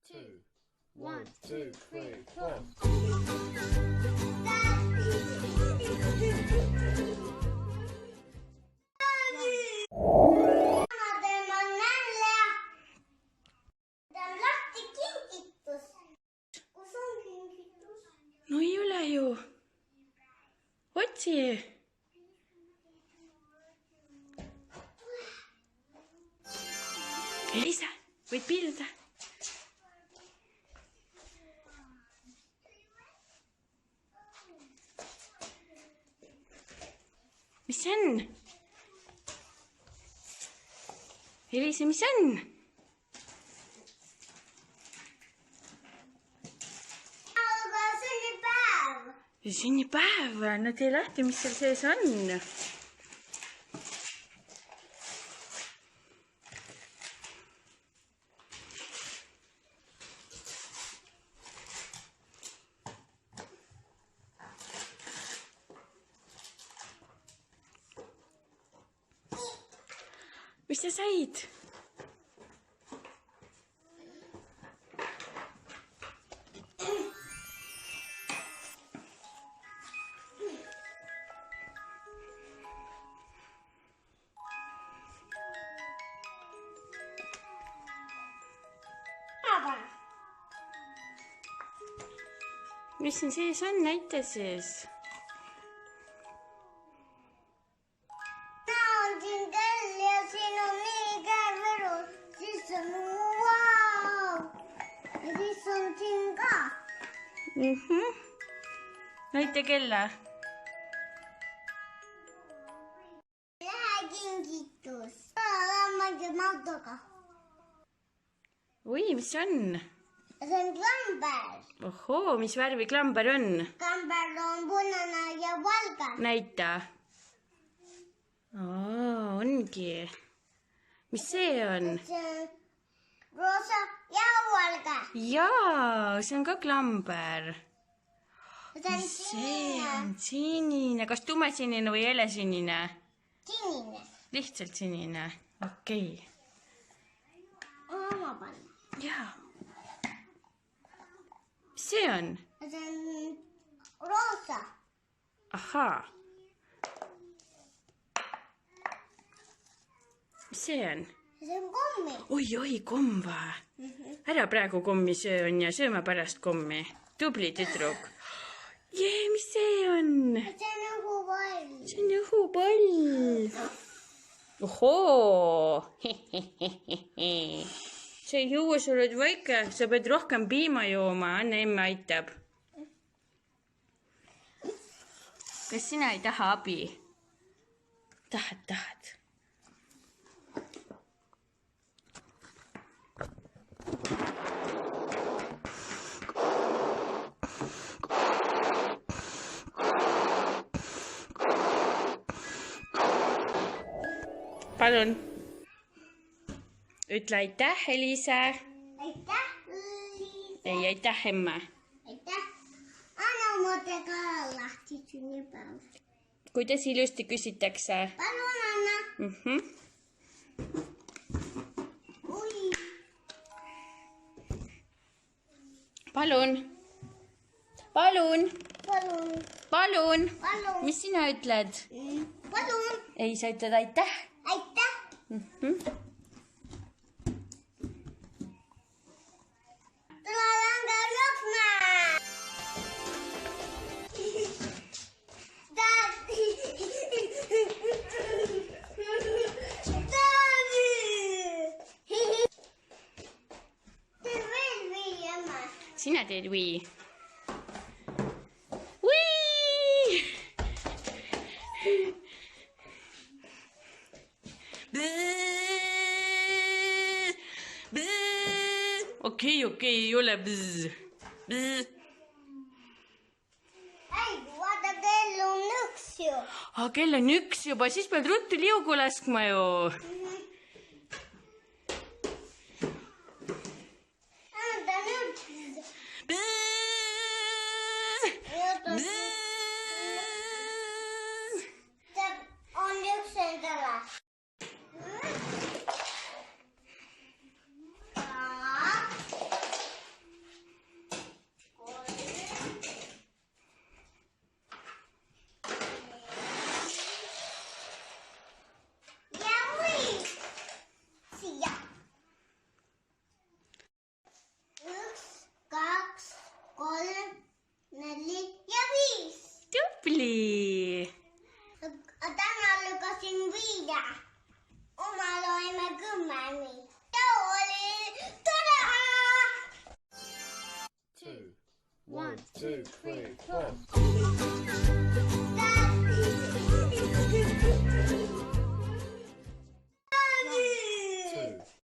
2, 1, 2, 3, 4. No ei ole ju. Otsi. Elisa, võid pilda. Mis see on? Elisa, mis see on? Sünnipäev. No tee lahti, mis seal sees on. Mis sa said? Mis siin sees on? Näita siis. On siin kell ja siin on nii käevirus. Siis on vau. Ja siis on siin ka. Näita kella. Lähe kingitus. Mängib autoga. Oi, mis see on? See on klamber. Ohoo, mis värvi klamber on? Klamber on punane ja valge. Näita. Ongi. Mis see on? See on roosa ja valge. Jaa, see on ka klamber. See on See on sinine. Kas tumesinine või helesinine? sinine. Lihtsalt sinine. Okei. Oma panna. Jaa. Mis see on? See on roosa. Ahaa. Mis see on? See on kommi. Oi, komm va. Ära praegu kommi söö on ja sööma pärast kommi. Tubli tüdruk. Jee, mis see on? See on õhupall. See on õhupall. Ohoo. Sa ei juua, sa oled väike. Sa pead rohkem piima jooma. Anne emme aitab. Kas sina ei taha abi? Tahad. Palun. Ütle aitäh, Elisa. Aitäh, Liisa. Ei, aitäh, emme. Aitäh. Anna omadega lahti sünnipäev. Kuidas ilusti küsitakse? Palun, Anna. Oi. Palun. Palun. Mis sina ütled? Palun. Ei, sa ütled aitäh. Aitäh. Tuletan ka jooksma. Sina teed vii. Okei, ei ole bzz. Ei, vaata, kell on 1 ju. Kell on 1 juba, siis pead ruttu liugu laskma ju. Anda nüüd. On üks endale. Tubli! Tänään lukasin 5. Oma loimme 10. Tuo oli todella! 2, 1, 2, 3, 4.